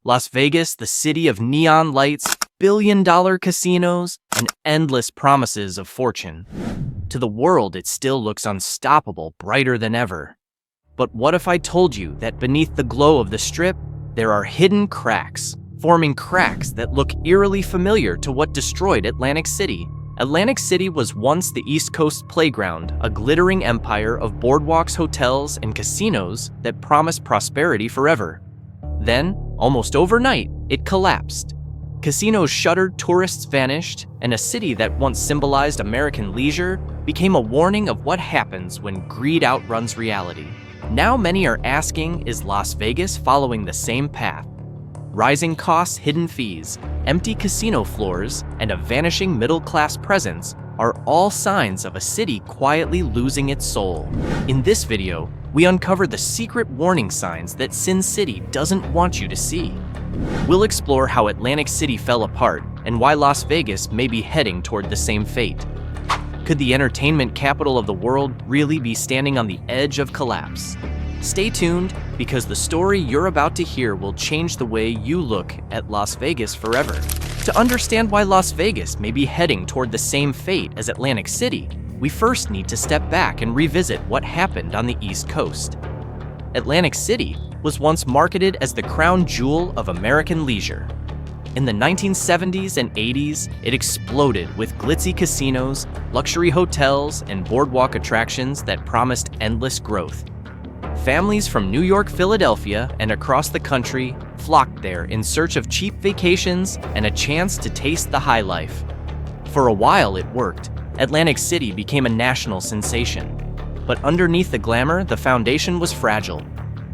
Las Vegas, the city of neon lights, billion-dollar casinos, and endless promises of fortune. To the world, it still looks unstoppable, brighter than ever. But what if I told you that beneath the glow of the Strip, there are hidden cracks, forming cracks that look eerily familiar to what destroyed Atlantic City? Atlantic City was once the East Coast playground, a glittering empire of boardwalks, hotels, and casinos that promised prosperity forever. Then, almost overnight, it collapsed. Casinos shuttered, tourists vanished, and a city that once symbolized American leisure became a warning of what happens when greed outruns reality. Now many are asking, is Las Vegas following the same path? Rising costs, hidden fees, empty casino floors, and a vanishing middle-class presence are all signs of a city quietly losing its soul. In this video, we uncover the secret warning signs that Sin City doesn't want you to see. We'll explore how Atlantic City fell apart and why Las Vegas may be heading toward the same fate. Could the entertainment capital of the world really be standing on the edge of collapse? Stay tuned, because the story you're about to hear will change the way you look at Las Vegas forever. To understand why Las Vegas may be heading toward the same fate as Atlantic City, we first need to step back and revisit what happened on the East Coast. Atlantic City was once marketed as the crown jewel of American leisure. In the 1970s and 80s, it exploded with glitzy casinos, luxury hotels, and boardwalk attractions that promised endless growth. Families from New York, Philadelphia, and across the country flocked there in search of cheap vacations and a chance to taste the high life. For a while, it worked. Atlantic City became a national sensation. But underneath the glamour, the foundation was fragile.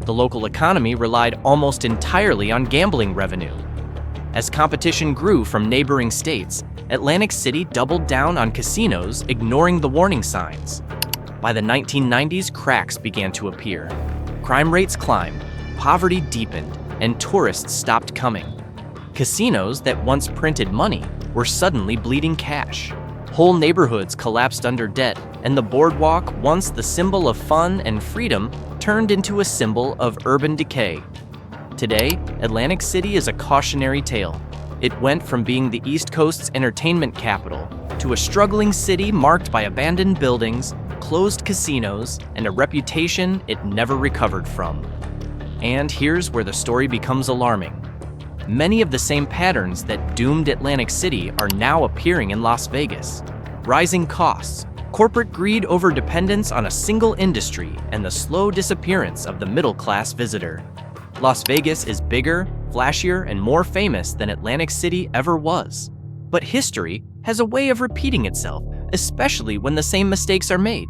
The local economy relied almost entirely on gambling revenue. As competition grew from neighboring states, Atlantic City doubled down on casinos, ignoring the warning signs. By the 1990s, cracks began to appear. Crime rates climbed, poverty deepened, and tourists stopped coming. Casinos that once printed money were suddenly bleeding cash. Whole neighborhoods collapsed under debt, and the boardwalk, once the symbol of fun and freedom, turned into a symbol of urban decay. Today, Atlantic City is a cautionary tale. It went from being the East Coast's entertainment capital to a struggling city marked by abandoned buildings, closed casinos, and a reputation it never recovered from. And here's where the story becomes alarming. Many of the same patterns that doomed Atlantic City are now appearing in Las Vegas. Rising costs, corporate greed over dependence on a single industry, and the slow disappearance of the middle-class visitor. Las Vegas is bigger, flashier, and more famous than Atlantic City ever was. But history has a way of repeating itself, especially when the same mistakes are made.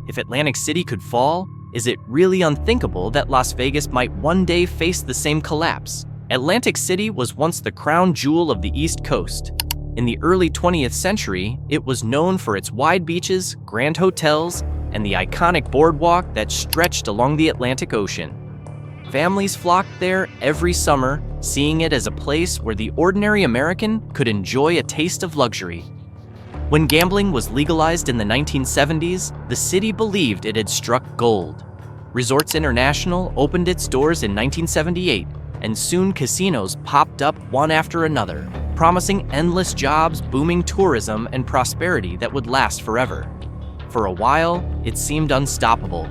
If Atlantic City could fall, is it really unthinkable that Las Vegas might one day face the same collapse? Atlantic City was once the crown jewel of the East Coast. In the early 20th century, it was known for its wide beaches, grand hotels, and the iconic boardwalk that stretched along the Atlantic Ocean. Families flocked there every summer, seeing it as a place where the ordinary American could enjoy a taste of luxury. When gambling was legalized in the 1970s, the city believed it had struck gold. Resorts International opened its doors in 1978, and soon casinos popped up one after another, promising endless jobs, booming tourism, and prosperity that would last forever. For a while, it seemed unstoppable.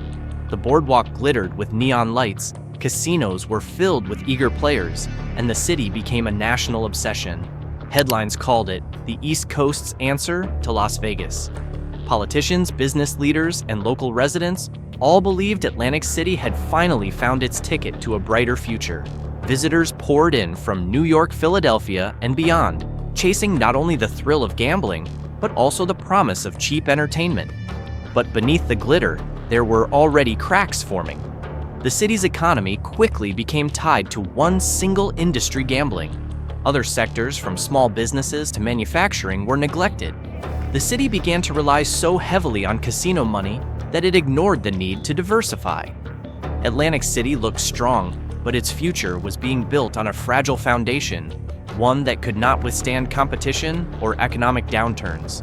The boardwalk glittered with neon lights, casinos were filled with eager players, and the city became a national obsession. Headlines called it the East Coast's answer to Las Vegas. Politicians, business leaders, and local residents all believed Atlantic City had finally found its ticket to a brighter future. Visitors poured in from New York, Philadelphia, and beyond, chasing not only the thrill of gambling, but also the promise of cheap entertainment. But beneath the glitter, there were already cracks forming. The city's economy quickly became tied to one single industry: gambling. Other sectors, from small businesses to manufacturing, were neglected. The city began to rely so heavily on casino money that it ignored the need to diversify. Atlantic City looked strong, but its future was being built on a fragile foundation, one that could not withstand competition or economic downturns.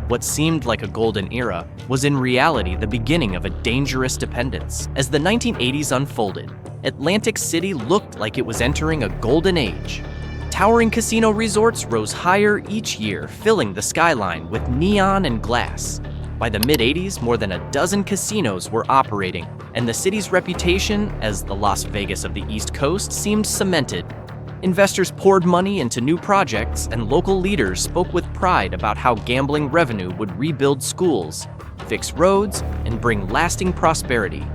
What seemed like a golden era was in reality the beginning of a dangerous dependence. As the 1980s unfolded, Atlantic City looked like it was entering a golden age. Towering casino resorts rose higher each year, filling the skyline with neon and glass. By the mid-'80s, more than a dozen casinos were operating, and the city's reputation as the Las Vegas of the East Coast seemed cemented. Investors poured money into new projects, and local leaders spoke with pride about how gambling revenue would rebuild schools, fix roads, and bring lasting prosperity.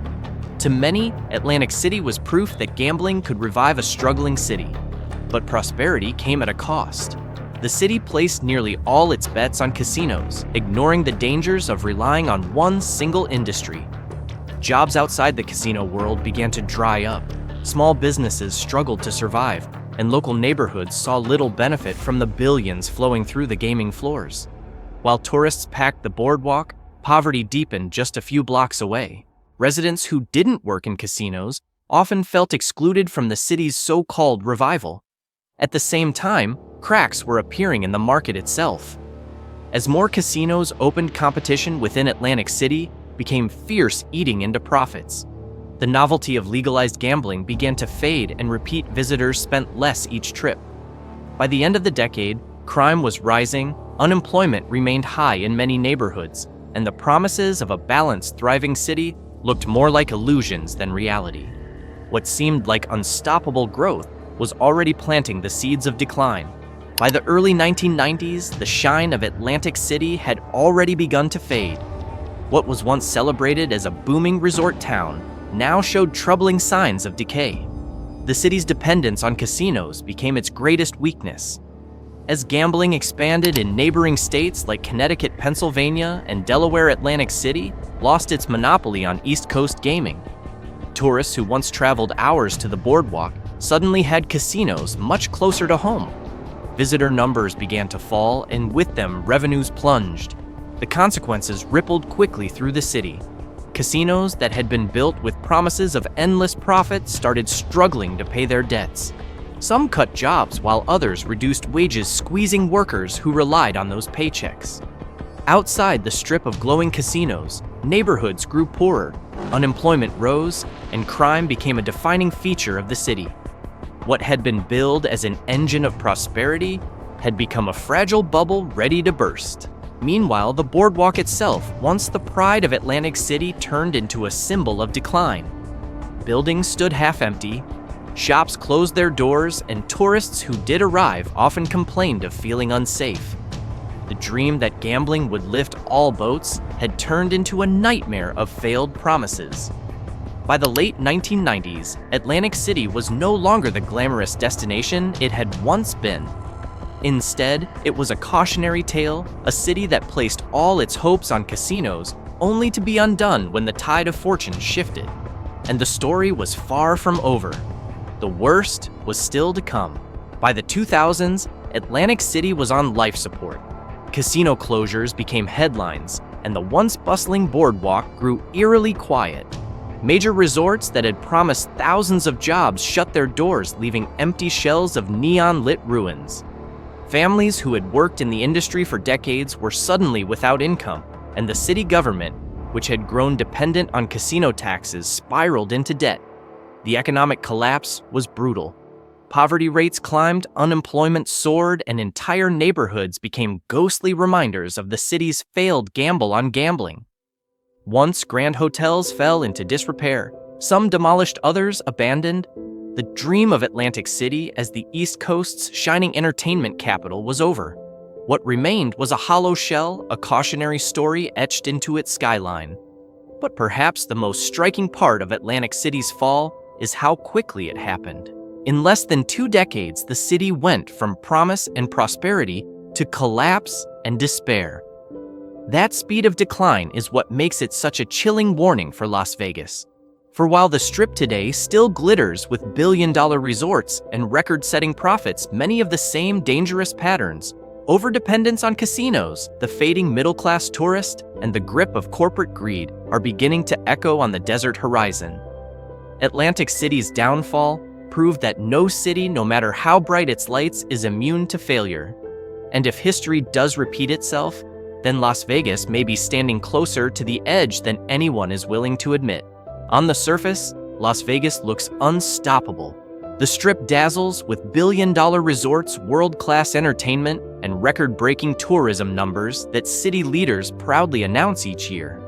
To many, Atlantic City was proof that gambling could revive a struggling city. But prosperity came at a cost. The city placed nearly all its bets on casinos, ignoring the dangers of relying on one single industry. Jobs outside the casino world began to dry up. Small businesses struggled to survive, and local neighborhoods saw little benefit from the billions flowing through the gaming floors. While tourists packed the boardwalk, poverty deepened just a few blocks away. Residents who didn't work in casinos often felt excluded from the city's so-called revival. At the same time, cracks were appearing in the market itself. As more casinos opened, competition within Atlantic City became fierce, eating into profits. The novelty of legalized gambling began to fade, and repeat visitors spent less each trip. By the end of the decade, crime was rising, unemployment remained high in many neighborhoods, and the promises of a balanced, thriving city looked more like illusions than reality. What seemed like unstoppable growth was already planting the seeds of decline. By the early 1990s, the shine of Atlantic City had already begun to fade. What was once celebrated as a booming resort town now showed troubling signs of decay. The city's dependence on casinos became its greatest weakness. As gambling expanded in neighboring states like Connecticut, Pennsylvania, and Delaware, Atlantic City lost its monopoly on East Coast gaming. Tourists who once traveled hours to the boardwalk suddenly had casinos much closer to home. Visitor numbers began to fall, and with them, revenues plunged. The consequences rippled quickly through the city. Casinos that had been built with promises of endless profit started struggling to pay their debts. Some cut jobs while others reduced wages, squeezing workers who relied on those paychecks. Outside the strip of glowing casinos, neighborhoods grew poorer, unemployment rose, and crime became a defining feature of the city. What had been billed as an engine of prosperity had become a fragile bubble ready to burst. Meanwhile, the boardwalk itself, once the pride of Atlantic City, turned into a symbol of decline. Buildings stood half-empty, shops closed their doors, and tourists who did arrive often complained of feeling unsafe. The dream that gambling would lift all boats had turned into a nightmare of failed promises. By the late 1990s, Atlantic City was no longer the glamorous destination it had once been. Instead, it was a cautionary tale, a city that placed all its hopes on casinos, only to be undone when the tide of fortune shifted. And the story was far from over. The worst was still to come. By the 2000s, Atlantic City was on life support. Casino closures became headlines, and the once bustling boardwalk grew eerily quiet. Major resorts that had promised thousands of jobs shut their doors, leaving empty shells of neon-lit ruins. Families who had worked in the industry for decades were suddenly without income, and the city government, which had grown dependent on casino taxes, spiraled into debt. The economic collapse was brutal. Poverty rates climbed, unemployment soared, and entire neighborhoods became ghostly reminders of the city's failed gamble on gambling. Once grand hotels fell into disrepair, some demolished, others abandoned. The dream of Atlantic City as the East Coast's shining entertainment capital was over. What remained was a hollow shell, a cautionary story etched into its skyline. But perhaps the most striking part of Atlantic City's fall is how quickly it happened. In less than 2 decades, the city went from promise and prosperity to collapse and despair. That speed of decline is what makes it such a chilling warning for Las Vegas. For while the Strip today still glitters with billion-dollar resorts and record-setting profits, many of the same dangerous patterns, overdependence on casinos, the fading middle-class tourist, and the grip of corporate greed, are beginning to echo on the desert horizon. Atlantic City's downfall proved that no city, no matter how bright its lights, is immune to failure. And if history does repeat itself, then Las Vegas may be standing closer to the edge than anyone is willing to admit. On the surface, Las Vegas looks unstoppable. The Strip dazzles with billion-dollar resorts, world-class entertainment, and record-breaking tourism numbers that city leaders proudly announce each year.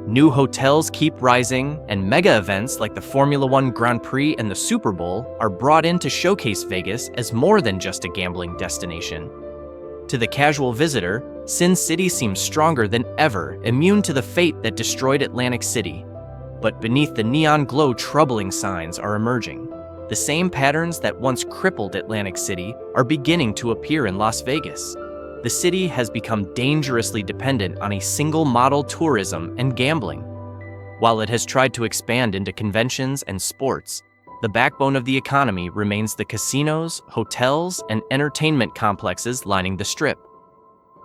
New hotels keep rising, and mega events like the Formula One Grand Prix and the Super Bowl are brought in to showcase Vegas as more than just a gambling destination. To the casual visitor, Sin City seems stronger than ever, immune to the fate that destroyed Atlantic City. But beneath the neon glow, troubling signs are emerging. The same patterns that once crippled Atlantic City are beginning to appear in Las Vegas. The city has become dangerously dependent on a single model tourism and gambling. While it has tried to expand into conventions and sports, the backbone of the economy remains the casinos, hotels, and entertainment complexes lining the Strip.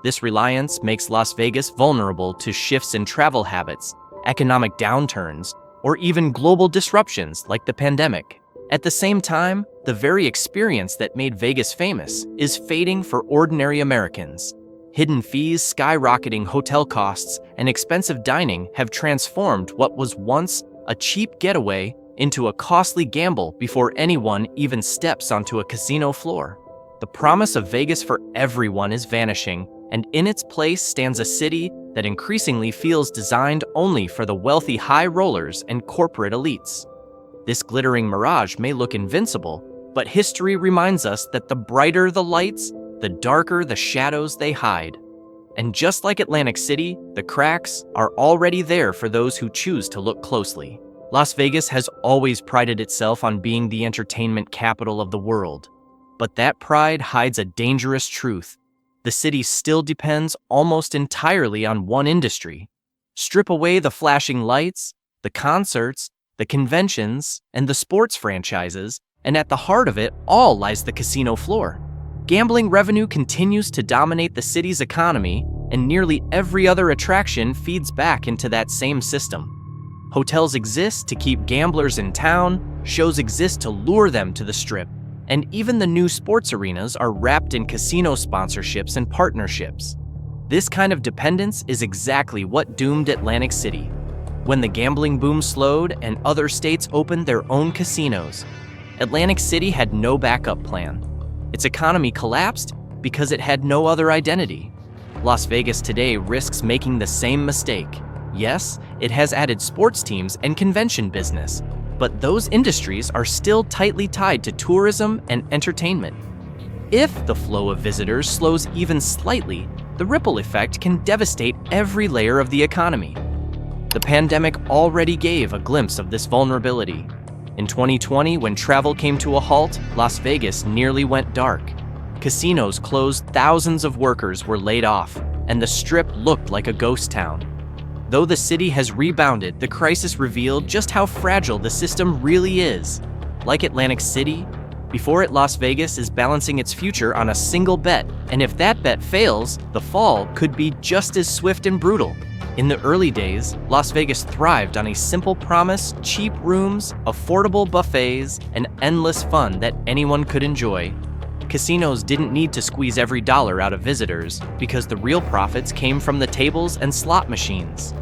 This reliance makes Las Vegas vulnerable to shifts in travel habits, economic downturns, or even global disruptions like the pandemic. At the same time, the very experience that made Vegas famous is fading for ordinary Americans. Hidden fees, skyrocketing hotel costs, and expensive dining have transformed what was once a cheap getaway into a costly gamble before anyone even steps onto a casino floor. The promise of Vegas for everyone is vanishing, and in its place stands a city that increasingly feels designed only for the wealthy high rollers and corporate elites. This glittering mirage may look invincible, but history reminds us that the brighter the lights, the darker the shadows they hide. And just like Atlantic City, the cracks are already there for those who choose to look closely. Las Vegas has always prided itself on being the entertainment capital of the world. But that pride hides a dangerous truth. The city still depends almost entirely on one industry. Strip away the flashing lights, the concerts, the conventions, and the sports franchises, and at the heart of it all lies the casino floor. Gambling revenue continues to dominate the city's economy, and nearly every other attraction feeds back into that same system. Hotels exist to keep gamblers in town, shows exist to lure them to the Strip, and even the new sports arenas are wrapped in casino sponsorships and partnerships. This kind of dependence is exactly what doomed Atlantic City. When the gambling boom slowed and other states opened their own casinos, Atlantic City had no backup plan. Its economy collapsed because it had no other identity. Las Vegas today risks making the same mistake. Yes, it has added sports teams and convention business, but those industries are still tightly tied to tourism and entertainment. If the flow of visitors slows even slightly, the ripple effect can devastate every layer of the economy. The pandemic already gave a glimpse of this vulnerability. In 2020, when travel came to a halt, Las Vegas nearly went dark. Casinos closed, thousands of workers were laid off, and the Strip looked like a ghost town. Though the city has rebounded, the crisis revealed just how fragile the system really is. Like Atlantic City, before it, Las Vegas is balancing its future on a single bet, and if that bet fails, the fall could be just as swift and brutal. In the early days, Las Vegas thrived on a simple promise: cheap rooms, affordable buffets, and endless fun that anyone could enjoy. Casinos didn't need to squeeze every dollar out of visitors because the real profits came from the tables and slot machines.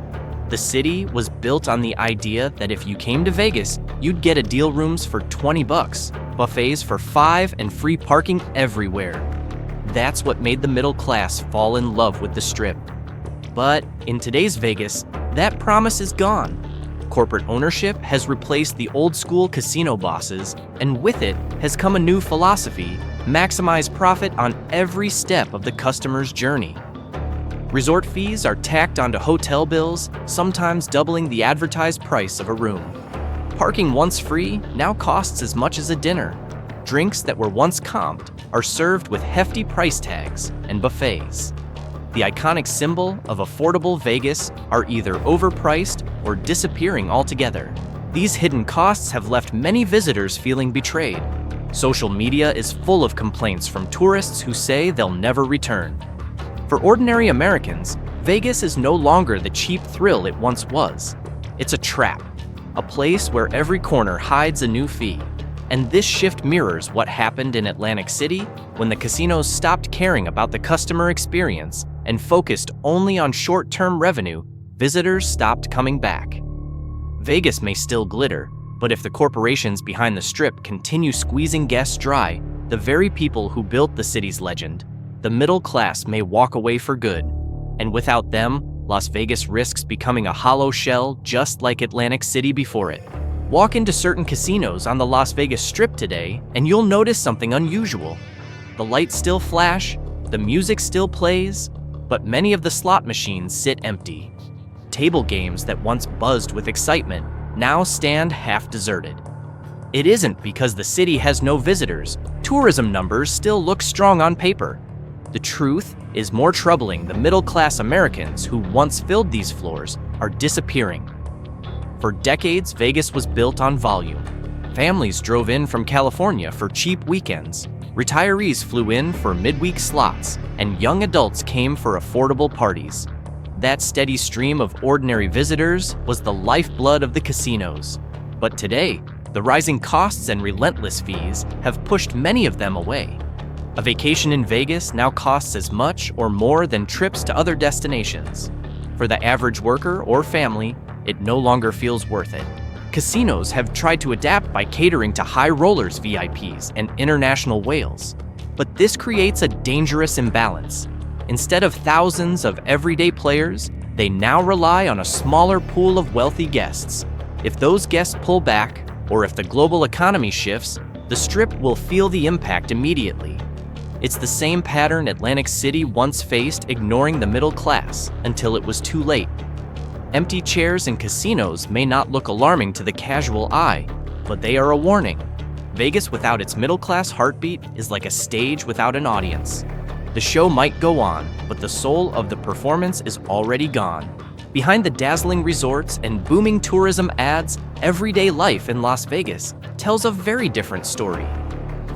The city was built on the idea that if you came to Vegas, you'd get a deal rooms for $20, buffets for $5, and free parking everywhere. That's what made the middle class fall in love with the Strip. But in today's Vegas, that promise is gone. Corporate ownership has replaced the old-school casino bosses, and with it has come a new philosophy: maximize profit on every step of the customer's journey. Resort fees are tacked onto hotel bills, sometimes doubling the advertised price of a room. Parking, once free, now costs as much as a dinner. Drinks that were once comped are served with hefty price tags, and buffets, the iconic symbol of affordable Vegas, are either overpriced or disappearing altogether. These hidden costs have left many visitors feeling betrayed. Social media is full of complaints from tourists who say they'll never return. For ordinary Americans, Vegas is no longer the cheap thrill it once was. It's a trap, a place where every corner hides a new fee. And this shift mirrors what happened in Atlantic City when the casinos stopped caring about the customer experience and focused only on short-term revenue. Visitors stopped coming back. Vegas may still glitter, But if the corporations behind the Strip continue squeezing guests dry, the very people who built the city's legend, the middle class, may walk away for good. And without them, Las Vegas risks becoming a hollow shell just like Atlantic City before it. Walk into certain casinos on the Las Vegas Strip today, and you'll notice something unusual. The lights still flash, the music still plays, but many of the slot machines sit empty. Table games that once buzzed with excitement now stand half deserted. It isn't because the city has no visitors. Tourism numbers still look strong on paper. The truth is more troubling. The middle-class Americans who once filled these floors are disappearing. For decades, Vegas was built on volume. Families drove in from California for cheap weekends. Retirees flew in for midweek slots, and young adults came for affordable parties. That steady stream of ordinary visitors was the lifeblood of the casinos. But today, the rising costs and relentless fees have pushed many of them away. A vacation in Vegas now costs as much or more than trips to other destinations. For the average worker or family, it no longer feels worth it. Casinos have tried to adapt by catering to high rollers VIPs and international whales. But this creates a dangerous imbalance. Instead of thousands of everyday players, they now rely on a smaller pool of wealthy guests. If those guests pull back, or if the global economy shifts, the Strip will feel the impact immediately. It's the same pattern Atlantic City once faced, ignoring the middle class until it was too late. Empty chairs in casinos may not look alarming to the casual eye, but they are a warning. Vegas without its middle-class heartbeat is like a stage without an audience. The show might go on, but the soul of the performance is already gone. Behind the dazzling resorts and booming tourism ads, everyday life in Las Vegas tells a very different story.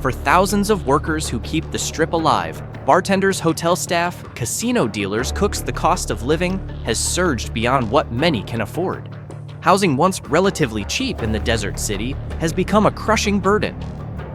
For thousands of workers who keep the Strip alive, bartenders, hotel staff, casino dealers, cooks, the cost of living has surged beyond what many can afford. Housing, once relatively cheap in the desert city, has become a crushing burden.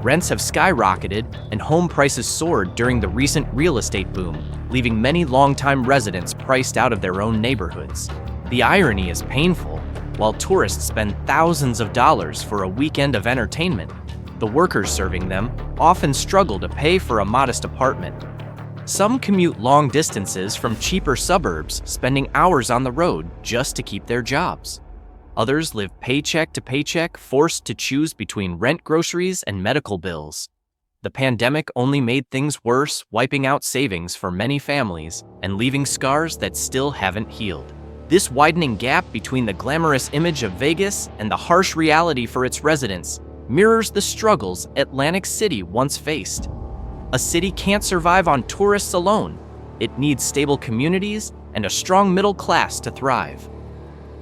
Rents have skyrocketed and home prices soared during the recent real estate boom, leaving many longtime residents priced out of their own neighborhoods. The irony is painful. While tourists spend thousands of dollars for a weekend of entertainment, the workers serving them often struggle to pay for a modest apartment. Some commute long distances from cheaper suburbs, spending hours on the road just to keep their jobs. Others live paycheck to paycheck, forced to choose between rent, groceries, and medical bills. The pandemic only made things worse, wiping out savings for many families and leaving scars that still haven't healed. This widening gap between the glamorous image of Vegas and the harsh reality for its residents mirrors the struggles Atlantic City once faced. A city can't survive on tourists alone. It needs stable communities and a strong middle class to thrive.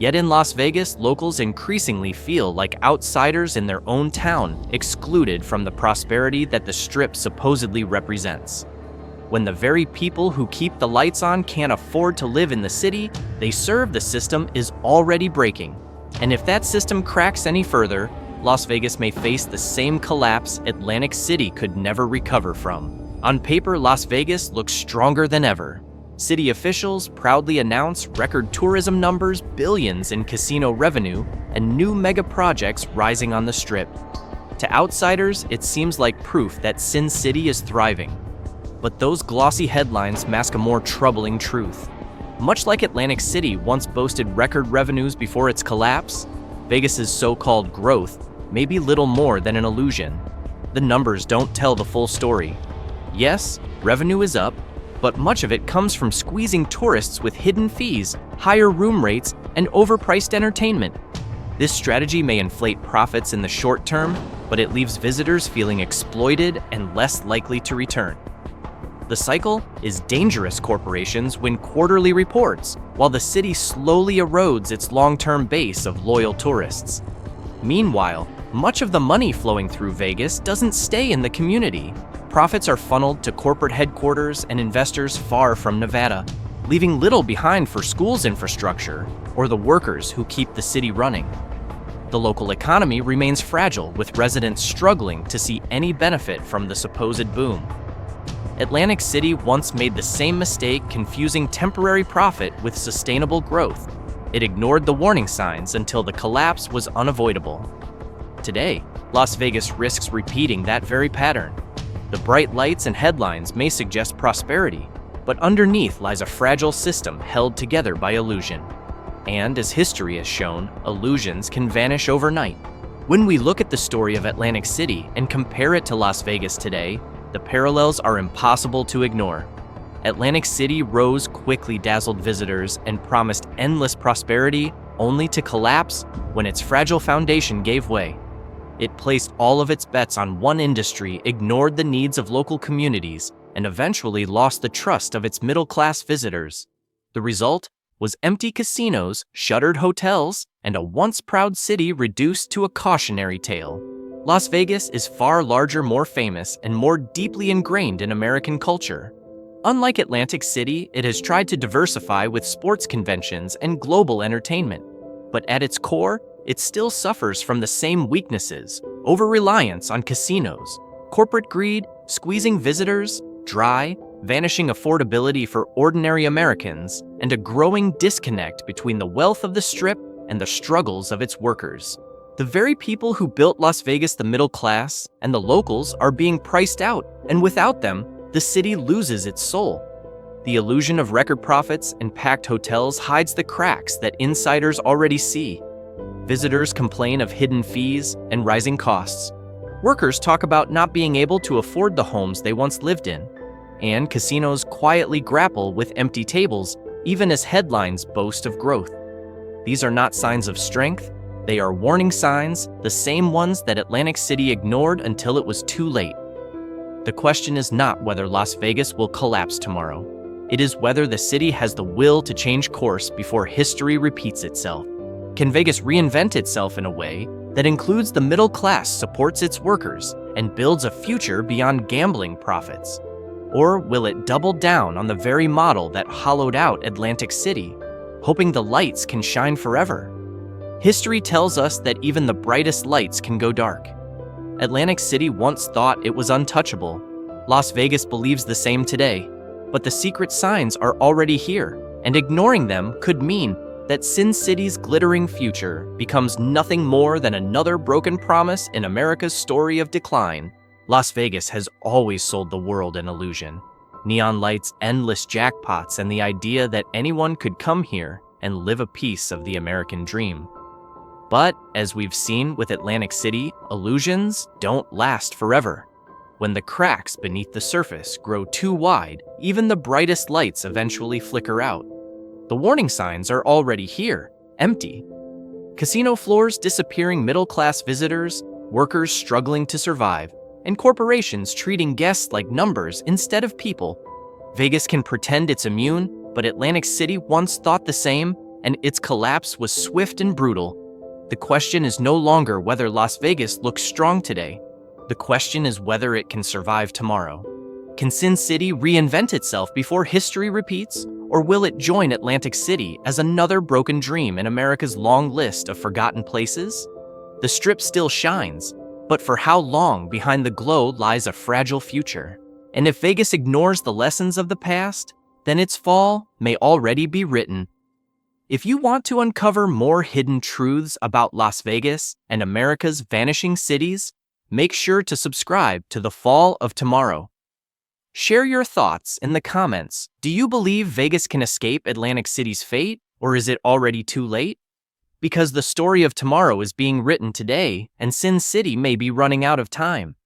Yet in Las Vegas, locals increasingly feel like outsiders in their own town, excluded from the prosperity that the Strip supposedly represents. When the very people who keep the lights on can't afford to live in the city they serve, the system is already breaking. And if that system cracks any further, Las Vegas may face the same collapse Atlantic City could never recover from. On paper, Las Vegas looks stronger than ever. City officials proudly announce record tourism numbers, billions in casino revenue, and new mega projects rising on the Strip. To outsiders, it seems like proof that Sin City is thriving. But those glossy headlines mask a more troubling truth. Much like Atlantic City once boasted record revenues before its collapse, Vegas's so-called growth may be little more than an illusion. The numbers don't tell the full story. Yes, revenue is up, but much of it comes from squeezing tourists with hidden fees, higher room rates, and overpriced entertainment. This strategy may inflate profits in the short term, but it leaves visitors feeling exploited and less likely to return. The cycle is dangerous. Corporations win quarterly reports, while the city slowly erodes its long-term base of loyal tourists. Meanwhile, much of the money flowing through Vegas doesn't stay in the community. Profits are funneled to corporate headquarters and investors far from Nevada, leaving little behind for schools' infrastructure or the workers who keep the city running. The local economy remains fragile, with residents struggling to see any benefit from the supposed boom. Atlantic City once made the same mistake, confusing temporary profit with sustainable growth. It ignored the warning signs until the collapse was unavoidable. Today, Las Vegas risks repeating that very pattern. The bright lights and headlines may suggest prosperity, but underneath lies a fragile system held together by illusion. And as history has shown, illusions can vanish overnight. When we look at the story of Atlantic City and compare it to Las Vegas today, the parallels are impossible to ignore. Atlantic City rose quickly, dazzled visitors, and promised endless prosperity, only to collapse when its fragile foundation gave way. It placed all of its bets on one industry, ignored the needs of local communities, and eventually lost the trust of its middle-class visitors. The result was empty casinos, shuttered hotels, and a once proud city reduced to a cautionary tale. Las Vegas is far larger, more famous, and more deeply ingrained in American culture. Unlike Atlantic City, it has tried to diversify with sports conventions and global entertainment. But at its core, it still suffers from the same weaknesses: over-reliance on casinos, corporate greed, squeezing visitors dry, vanishing affordability for ordinary Americans, and a growing disconnect between the wealth of the Strip and the struggles of its workers. The very people who built Las Vegas, the middle class, and the locals, are being priced out, and without them, the city loses its soul. The illusion of record profits and packed hotels hides the cracks that insiders already see. Visitors complain of hidden fees and rising costs. Workers talk about not being able to afford the homes they once lived in. And casinos quietly grapple with empty tables, even as headlines boast of growth. These are not signs of strength, they are warning signs, the same ones that Atlantic City ignored until it was too late. The question is not whether Las Vegas will collapse tomorrow. It is whether the city has the will to change course before history repeats itself. Can Vegas reinvent itself in a way that includes the middle class, supports its workers, and builds a future beyond gambling profits? Or will it double down on the very model that hollowed out Atlantic City, hoping the lights can shine forever? History tells us that even the brightest lights can go dark. Atlantic City once thought it was untouchable. Las Vegas believes the same today, but the secret signs are already here, and ignoring them could mean that Sin City's glittering future becomes nothing more than another broken promise in America's story of decline. Las Vegas has always sold the world an illusion. Neon lights, endless jackpots, and the idea that anyone could come here and live a piece of the American dream. But, as we've seen with Atlantic City, illusions don't last forever. When the cracks beneath the surface grow too wide, even the brightest lights eventually flicker out. The warning signs are already here, empty. Casino floors disappearing, middle-class visitors, workers struggling to survive, and corporations treating guests like numbers instead of people. Vegas can pretend it's immune, but Atlantic City once thought the same, and its collapse was swift and brutal. The question is no longer whether Las Vegas looks strong today. The question is whether it can survive tomorrow. Can Sin City reinvent itself before history repeats, or will it join Atlantic City as another broken dream in America's long list of forgotten places? The Strip still shines, but for how long behind the glow lies a fragile future? And if Vegas ignores the lessons of the past, then its fall may already be written. If you want to uncover more hidden truths about Las Vegas and America's vanishing cities, make sure to subscribe to The Fall of Tomorrow. Share your thoughts in the comments. Do you believe Vegas can escape Atlantic City's fate, or is it already too late? Because the story of tomorrow is being written today, and Sin City may be running out of time.